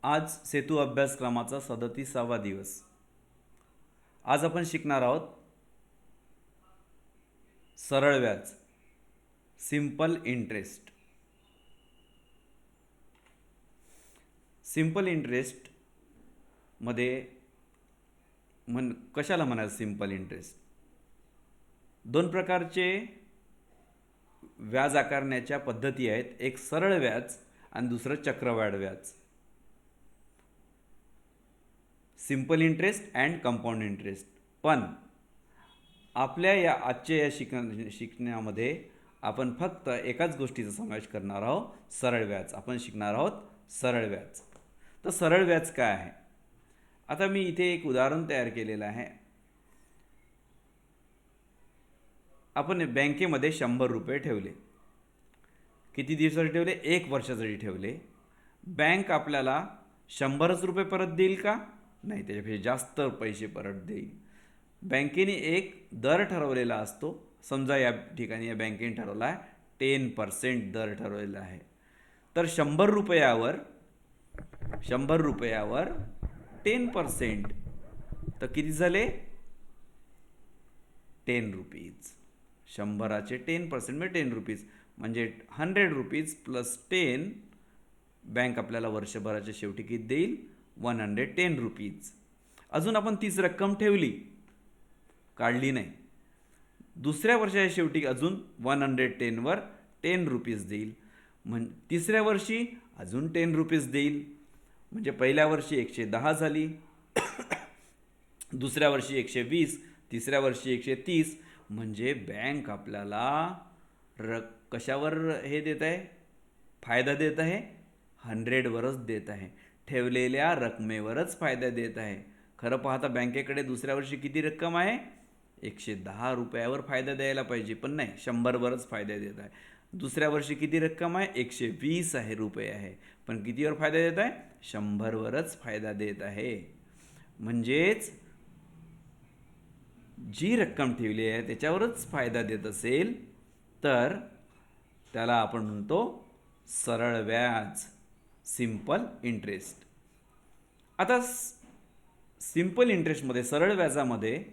आज सेतू अभ्यासक्रमाचा 37वा दिवस. आज आपण शिकणार आहोत सरळ व्याज, सिंपल इंटरेस्ट. सिंपल इंटरेस्ट मध्ये कशाला म्हणायचं सिंपल इंटरेस्ट? दोन प्रकारचे व्याज आकारण्याच्या पद्धती आहेत, एक सरळ व्याज आणि दुसरं चक्रवाढ व्याज. Simple interest and compound interest. पण आपल्या या आजच्या या शिकण्यामध्ये आपण फक्त एकाच गोष्टीचा समावेश करणार आहोत, सरळ व्याज. आपण शिकणार आहोत सरळ व्याज. तर सरळ व्याज काय आहे? आता मी इथे एक उदाहरण तयार केलेलं आहे. आपण बँकेमध्ये 100 रुपये ठेवले. किती दिवसासाठी ठेवले? 1 वर्षासाठी ठेवले. बँक आपल्याला 100च रुपये परत देईल का? नाही, त्याच्यापेक्षा जास्त पैसे परत देईल. बँकेने एक दर ठरवलेला असतो. समजा या ठिकाणी या बँकेने ठरवला आहे 10% दर ठरवलेला आहे. तर 100 रुपयावर 10% तर किती झाले? 10 रुपीज. 100चे 10% म्हणजे 10 रुपीज, म्हणजे 100 रुपीज प्लस 10. बँक आपल्याला वर्षभराच्या शेवटी किती देईल? 110 रुपीज. अजून आपण तीच रक्कम ठेवली, काढली नाही. दुसऱ्या वर्षाच्या शेवटी अजून 110वर 10 रुपीज देईल. तिसऱ्या वर्षी अजून 10 रुपीज देईल. म्हणजे पहिल्या वर्षी 110 झाली, दुसऱ्या वर्षी 120, तिसऱ्या वर्षी 130. म्हणजे बँक आपल्याला कशावर हे देत आहे? फायदा देत आहे? 100वरच देत आहे. ठेवलेल्या रकमेवरच फायदा देत आहे. खरं पाहता बँकेकडे दुसऱ्या वर्षी किती रक्कम आहे? 110 रुपयावर फायदा द्यायला पाहिजे, पण नाही, 100वरच फायदा देत आहे. दुसऱ्या वर्षी किती रक्कम आहे? 120 रुपये आहे, पण कितीवर फायदा देत आहे? 100वरच फायदा देत आहे. म्हणजेच जी रक्कम ठेवली आहे त्याच्यावरच फायदा देत असेल तर त्याला आपण म्हणतो सरळ व्याज, सिंपल इंटरेस्ट. आता सिंपल इंटरेस्टमध्ये, सरळ व्याजामध्ये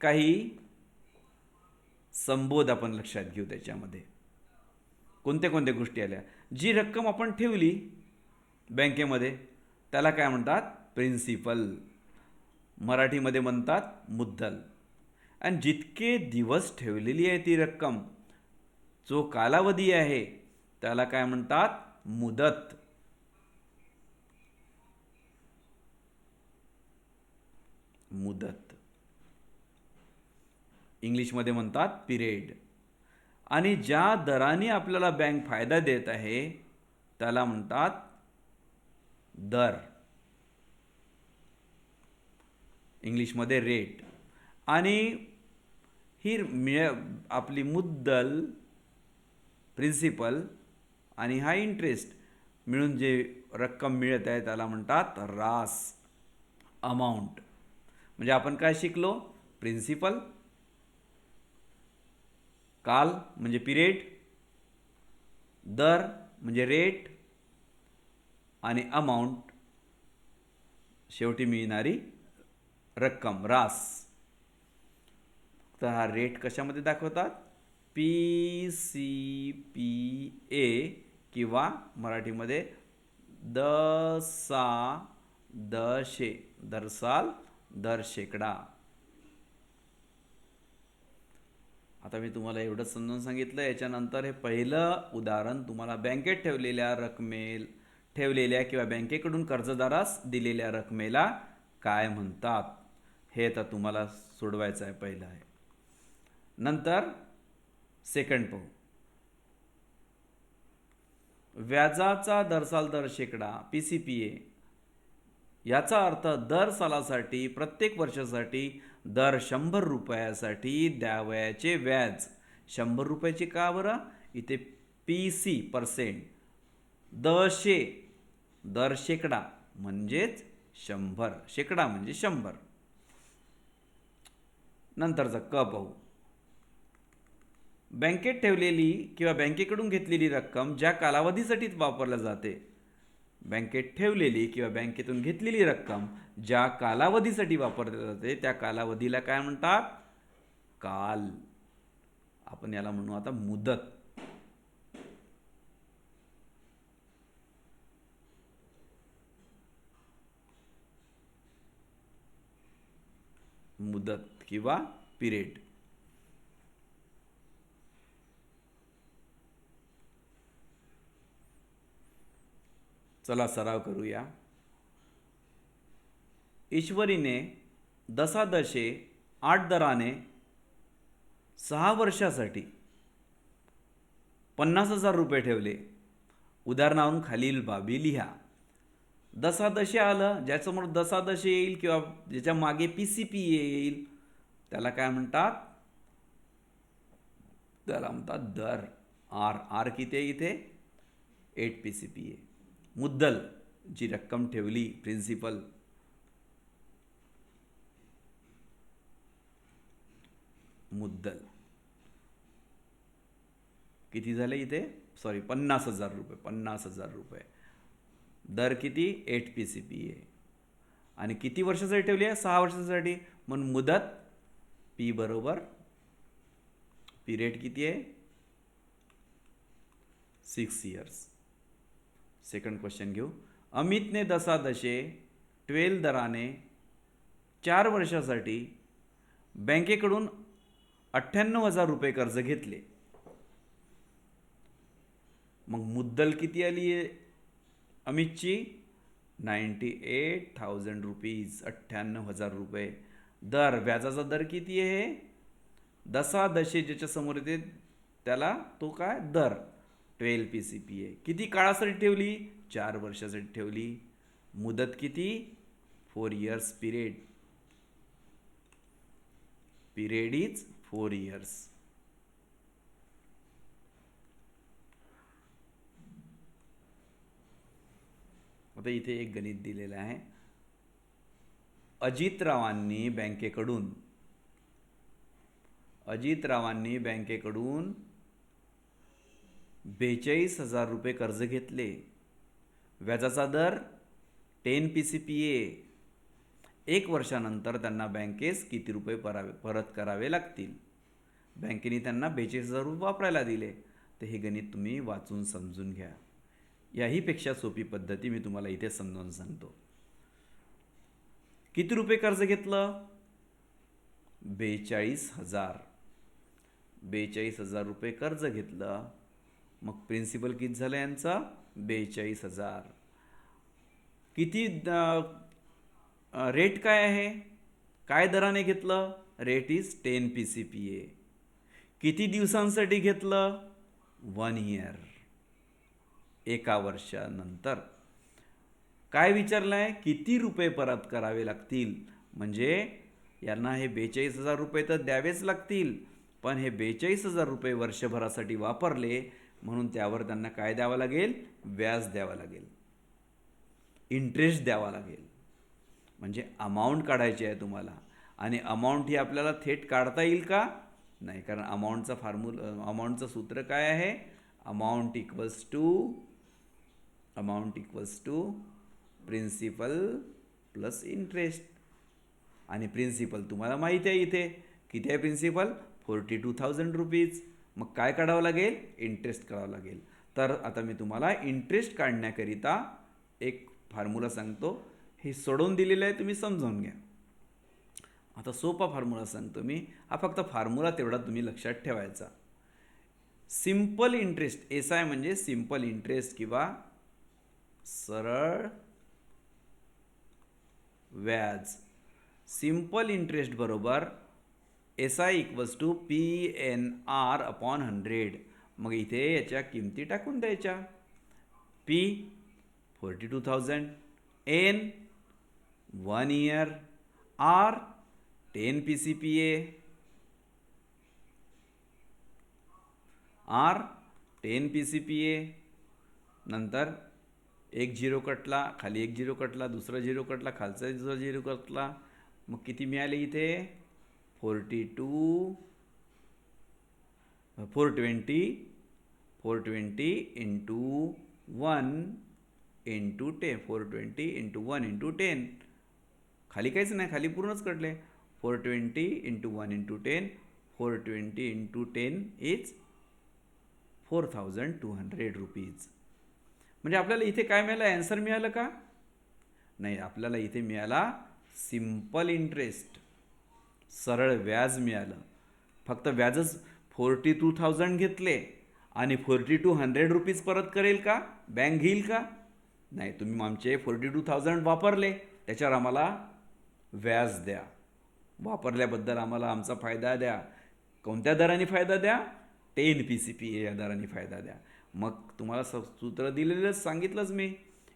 काही संबोध आपण लक्षात घेऊ. त्याच्यामध्ये कोणत्या कोणत्या गोष्टी आल्या? जी रक्कम आपण ठेवली बँकेमध्ये त्याला काय म्हणतात? प्रिन्सिपल. मराठीमध्ये म्हणतात मुद्दल. आणि जितके दिवस ठेवलेली आहे ती रक्कम, जो कालावधी आहे त्याला काय म्हणतात? मुदत. मुदत इंग्लिशमध्ये म्हणतात पिरियड. आणि ज्या दराने आपल्याला बँक फायदा देत आहे त्याला म्हणतात दर, इंग्लिशमध्ये रेट. आणि ही आपली मुद्दल, प्रिन्सिपल आणि हा इंटरेस्ट मिळून जे रक्कम मिळत आहे त्याला म्हणतात रास, अमाऊंट. म्हणजे आपण काय शिकलो? प्रिन्सिपल, काल म्हणजे पिरियड, दर म्हणजे रेट, आणि अमाऊंट शेवटी मिळणारी रक्कम, रास. तर हा रेट कशामध्ये दाखवतात? PCPA किंवा मराठीमध्ये दसा, दशे, दरसाल, दर शेकडा. आता मी तुम्हाला एवढंच समजून सांगितलं. याच्यानंतर हे पहिलं उदाहरण तुम्हाला बँकेत ठेवलेल्या किंवा बँकेकडून कर्जदारास दिलेल्या रकमेला काय म्हणतात हे तर तुम्हाला सोडवायचं आहे. पहिलं आहे. नंतर सेकंड पाहू. व्याजाचा दरसाल दर शेकडा, PCPA. याचा अर्थ दर सालासाठी, प्रत्येक वर्षासाठी दर 100 रुपयासाठी द्यावयाचे व्याज. 100 रुपयाचे का बरं? इथे PC% दशे, दर शेकडा म्हणजेच 100, शेकडा म्हणजे 100. नंतरचा क पाहू. बँकेत ठेवलेली किंवा बँकेकडून घेतलेली रक्कम ज्या कालावधीसाठी वापरल्या जाते, बँकेत ठेवलेली किंवा बँकेतून घेतलेली रक्कम ज्या कालावधीसाठी वापरली जाते त्या कालावधीला काय म्हणतात? काल. आपण याला म्हणू आता मुदत. मुदत किंवा पिरियड. चला सराव करूया. ईश्वरीने दशादशे 8 दराने 6 वर्षासाठी 50,000 रुपये ठेवले. उदाहरणावरून खालील बाबी लिहा. दशादशे आलं, ज्याच्यासमोर दशादशे येईल किंवा ज्याच्या मागे PCP येईल त्याला काय म्हणतात? त्याला म्हणतात दर. आर किती आहे इथे? 8 PCP आहे. मुद्दल, जी रक्कम ठेवली, प्रिन्सिपल. मुद्दल किती झाले इथे? 50,000 रुपये. 50,000 रुपये. दर किती? 8 PCP आहे. आणि किती वर्षासाठी ठेवली आहे? 6 वर्षासाठी. म्हणून मुदत P बरोबर पिरियड किती आहे? 6 इयर्स. सेकंड क्वेश्चन घेऊ. अमितने दशादशे 12 दराने 4 वर्षासाठी बँकेकडून 98,000 रुपये कर्ज घेतले. मग मुद्दल किती आली आहे अमितची? 98,000 रुपीज. 98,000 रुपये. दर, व्याजाचा दर किती आहे? दशादशे ज्याच्या समोर येते त्याला तो काय? दर. 12 PCP आहे. किती काळासाठी ठेवली? 4 वर्षासाठी ठेवली. मुदत किती? 4 इयर्स. Period is 4 years. आता इथे एक गणित दिलेलं आहे. अजितरावांनी बँकेकडून 42,000 रुपये कर्ज घेतले. व्याजाचा दर 10 PCP आहे. 1 वर्षानंतर त्यांना बँकेस किती रुपये परत करावे लागतील? बँकेने त्यांना 42,000 रुपये वापरायला दिले. तर हे गणित तुम्ही वाचून समजून घ्या. याहीपेक्षा सोपी पद्धती मी तुम्हाला इथे समजावून सांगतो. किती रुपये कर्ज घेतलं? 42,000. 42,000 रुपये कर्ज घेतलं. मग प्रिन्सिपल किती झालं यांचा? 42,000. किती रेट काय आहे? काय दराने घेतलं? रेट इज 10 PCP आहे. किती दिवसांसाठी घेतलं? 1 इयर. 1 वर्षानंतर. काय विचारलं आहे? किती रुपये परत करावे लागतील? म्हणजे यांना हे 42,000 रुपये तर द्यावेच लागतील, पण हे 42,000 रुपये वर्षभरासाठी वापरले म्हणून त्यावर त्यांना काय द्यावं लागेल? व्याज द्यावं लागेल, इंटरेस्ट द्यावा लागेल. म्हणजे अमाऊंट काढायची आहे तुम्हाला. आणि अमाऊंट ही आपल्याला थेट काढता येईल का? नाही, कारण अमाऊंटचं सूत्र काय आहे? Amount equals to principal plus interest. आणि प्रिन्सिपल तुम्हाला माहिती आहे इथे किती आहे? Principal 42,000 rupees. मग काय काढावं लागेल? इंटरेस्ट काढावं लागेल. तर आता मी तुम्हाला इंटरेस्ट काढण्याकरिता एक फॉर्म्युला सांगतो. हे सोडवून दिलेलं आहे, तुम्ही समजावून घ्या. आता सोपा फॉर्म्युला सांगतो मी. हा फक्त फॉर्म्युला तेवढा तुम्ही लक्षात ठेवायचा. सिंपल इंटरेस्ट, SI म्हणजे सिंपल इंटरेस्ट किंवा सरळ व्याज. सिंपल इंटरेस्ट बरोबर SI equals to PNR upon 100. मग इथे याच्या किमती टाकून द्यायच्या. P 42,000, N 1 year, R 10 PCP आहे. R 10 PCP आहे. नंतर एक झिरो कटला, खाली एक झिरो कटला, दुसरा झिरो कटला, खालचा दुसरा झिरो कटला. मग किती मिळाले इथे? 420 into 1 इंटू 10, 420 इंटू 1 इंटू 10. खाली काहीच नाही, खाली पूर्णच कटले. 420 into 1 into 10, 420 into 10 is 4200 rupees. म्हणजे आपल्याला इथे काय मिळालं, ॲन्सर मिळालं का? नाही, आपल्याला इथे मिळाला सिम्पल इंटरेस्ट, सरळ व्याज मिळालं. फक्त व्याजच 42,000 घेतले आणि 4200 रुपीज परत करेल का, बँक घेईल का? नाही, तुम्ही आमचे 42,000 वापरले, त्याच्यावर आम्हाला व्याज द्या, वापरल्याबद्दल आम्हाला आमचा फायदा द्या. कोणत्या दराने फायदा द्या? 10 PCPA या दराने फायदा द्या. मग तुम्हाला सूत्र दिलेलंच, सांगितलंच मी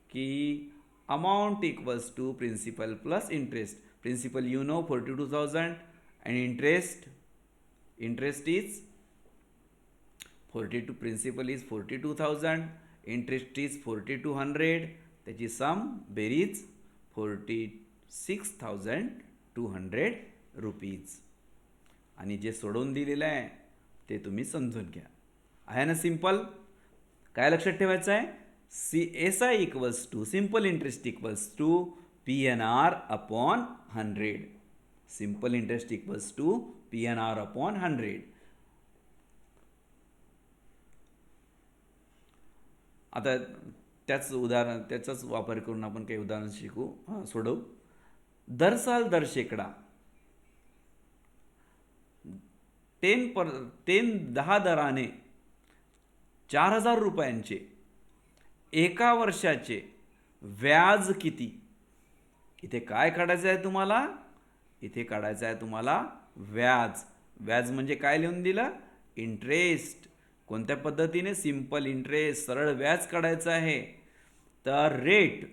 की amount equals to principal plus interest. Principal 42,000 and interest is 42, principal is 42,000, interest is 4,200, त्याची सम बेरीज 46,200 रुपीज. आणि जे सोडवून दिलेलं आहे ते तुम्ही समजून घ्या. आहे ना सिंपल? काय लक्षात ठेवायचं आहे? SI equals to simple interest equals to PNR upon 100. Simple interest equals to PNR upon 100. आता त्याचाच वापर करून आपण काही उदाहरण सोडवू. दर साल दर शेकडा 10 दराने 4,000 रुपयांचे एका वर्षाचे व्याज किती? इथे काय काढायचं आहे तुम्हाला? इथे काढायचं आहे तुम्हाला व्याज. व्याज म्हणजे काय लिहून दिलं? इंटरेस्ट. कोणत्या पद्धतीने? सिंपल इंटरेस्ट, सरळ व्याज काढायचं आहे. तर रेट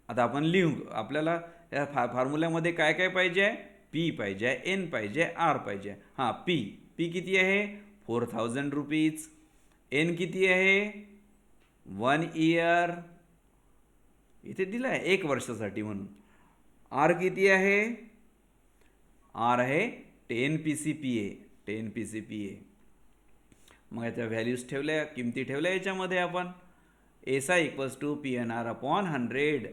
आता आपण लिहू. आपल्याला या फॉर्म्युल्यामध्ये काय काय पाहिजे? पी पाहिजे, एन पाहिजे, आर पाहिजे. हां, पी किती आहे? 4,000 रुपीज. एन किती आहे? 1 इयर, इथे दिलं आहे 1 वर्षासाठी म्हणून. आर किती आहे? आर आहे 10 PCPA. 10 PCPA. मग याच्या व्हॅल्यूज ठेवल्या, किमती ठेवल्या याच्यामध्ये आपण. SI equals to PNR upon 100.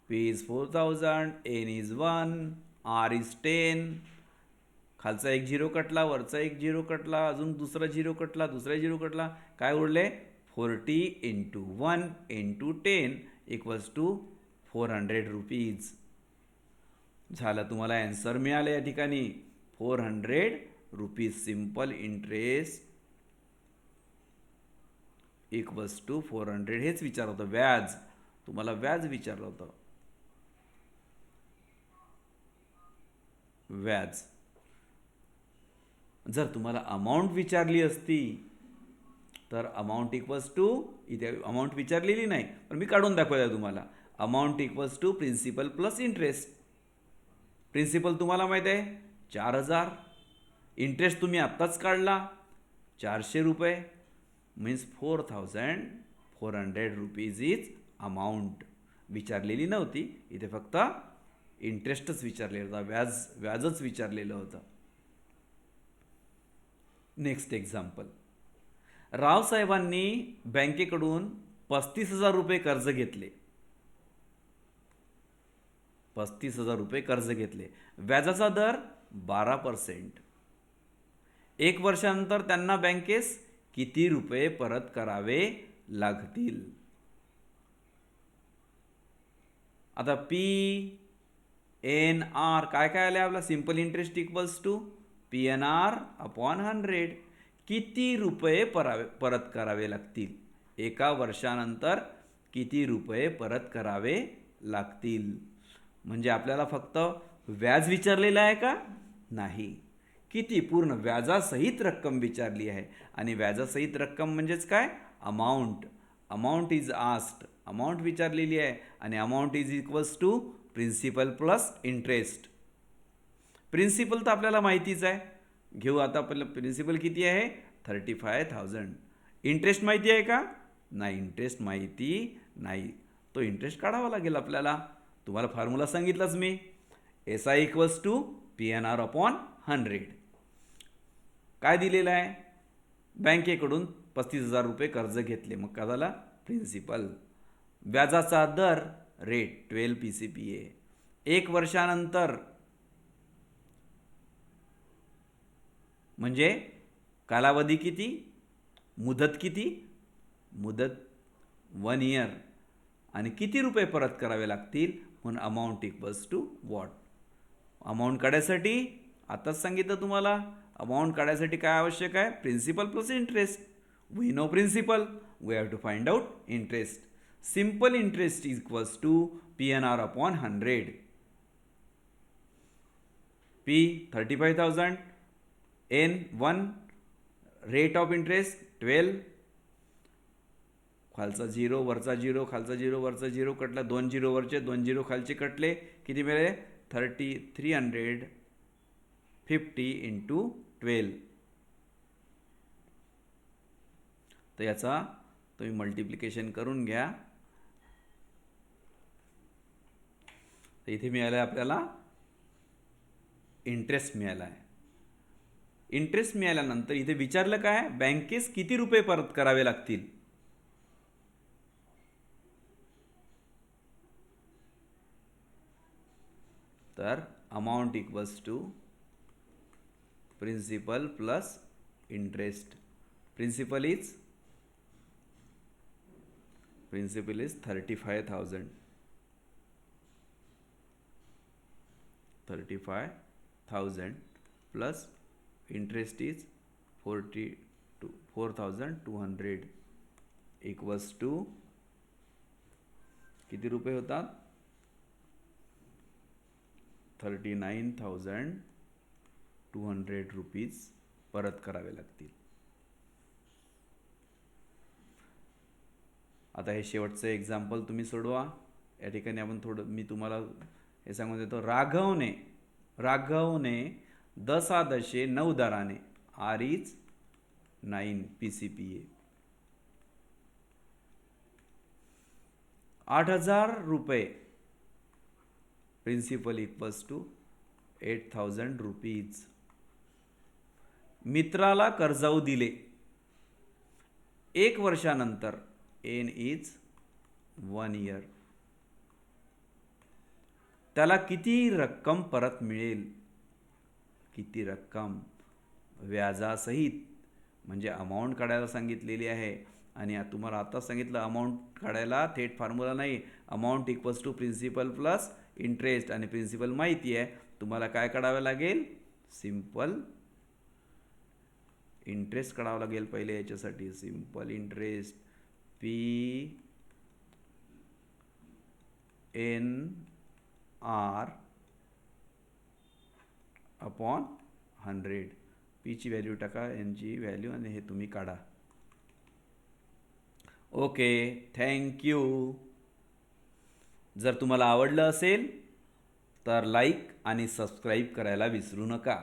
P is 4,000, N is 1, R is 10. खालचा एक झिरो कटला, वरचा एक झिरो कटला, अजून दुसरा झिरो कटला, दुसरा झिरो कटला. काय उरले? 40 into 1 into 10 equals to 400 rupees. झालं, तुम्हाला ॲन्सर मिळालं या ठिकाणी 400 rupees. Simple interest equals to 400. हेच विचारलं होतं, व्याज. तुम्हाला व्याज विचारलं होतं, व्याज. जर तुम्हाला अमाऊंट विचारली असती तर अमाऊंट इक्वल्स टू, इथे अमाऊंट विचारलेली नाही पण मी काढून दाखवलं तुम्हाला. Amount equals to principal plus interest. Principal तुम्हाला माहीत आहे 4,000. इंटरेस्ट तुम्ही आत्ताच काढला 400 रुपये. Means 4,400 rupees is amount. विचारलेली नव्हती इथे, फक्त इंटरेस्टच विचारलेलं होतं, व्याजच विचारलेलं होतं. Next example. रावसाहेबांनी बँकेकडून 35,000 रुपये कर्ज घेतले. 35,000 रुपये कर्ज घेतले. व्याजाचा दर 12%. 1 वर्षानंतर त्यांना बँकेस किती रुपये परत करावे लागतील? आता PNR काय काय आले आपला? Simple interest equals to PNR upon 100. किती रुपये परत करावे लागतील? 1 वर्षानंतर किती रुपये परत करावे लागतील? म्हणजे आपल्याला फक्त व्याज विचारलेलं आहे का? नाही, किती पूर्ण व्याजासहित रक्कम विचारली आहे. आणि व्याजासहित रक्कम म्हणजेच काय? Amount. Amount is asked. Amount विचारलेली आहे आणि amount is equals to principal plus interest. Principal तर आपल्याला माहितीच आहे, घेऊ आता. आपलं प्रिन्सिपल किती आहे? 35,000. इंटरेस्ट माहिती आहे का? नाही, इंटरेस्ट माहिती नाही. तो इंटरेस्ट काढावा लागेल आपल्याला. तुम्हाला फॉर्म्युला सांगितलाच मी. SI equals to PNR upon 100. काय दिलेलं आहे? बँकेकडून 35,000 रुपये कर्ज घेतले, मग काय झाला प्रिन्सिपल. व्याजाचा दर रेट 12 PCPA. 1 वर्षानंतर म्हणजे कालावधी किती, मुदत किती, मुदत 1 इयर, आणि किती रुपये परत करावे लागतील, म्हणून amount equals to what. Amount काढायसाठी आताच सांगितलं तुम्हाला, अमाऊंट काढायसाठी काय आवश्यक आहे, principal plus interest. We know principal, we have to find out interest. Simple interest equals to PNR upon 100. P 35,000, N1 rate of interest 12, खालचा 0 वरचा 0, खालचा 0 वरचा 0 कटला, 2 0 वरचे 2 0 खालचे कटले, किती मिळाले 350 इंटू 12. तर याचा तुम्ही मल्टिप्लिकेशन करून घ्या. तर इथे मिळालं आपल्याला इंटरेस्ट मिळाला आहे. इंटरेस्ट मिळाल्यानंतर इथे विचारलं काय, बँकेस किती रुपये परत करावे लागतील. तर amount equals to principal plus interest. Principal is 35,000. 35,000 plus interest is 4,200 equals to किती रुपये होतात, 39,200 रुपीज परत करावे लागतील. आता हे शेवटचं एक्झाम्पल तुम्ही सोडवा. या ठिकाणी आपण थोडं मी तुम्हाला हे सांगून देतो. राघवने 10 दराने R is 9 PCPA 8,000 रुपये, प्रिन्सिपल इक्वल्स टू 8,000 रुपीज. मित्राला कर्जाऊ दिले. 1 वर्षानंतर N इज 1 इयर. त्याला किती रक्कम परत मिळेल, किती रक्कम व्याजासहित, म्हणजे अमाऊंट काढायला सांगितलेली आहे. आणि तुम्हाला आता सांगितलं अमाऊंट काढायला थेट फॉर्म्युला नाही, amount equals to principal plus interest. आणि प्रिन्सिपल माहिती आहे, तुम्हाला काय काढावं लागेल, सिंपल इंटरेस्ट काढावं लागेल पहिले. याच्यासाठी simple interest PNR upon 100. P ची व्हॅल्यू टाका, N ची व्हॅल्यू, आणि हे तुम्ही काढा. Okay, thank you. जर तुम्हाला आवडलं असेल तर लाईक आणि सबस्क्राईब करायला विसरू नका.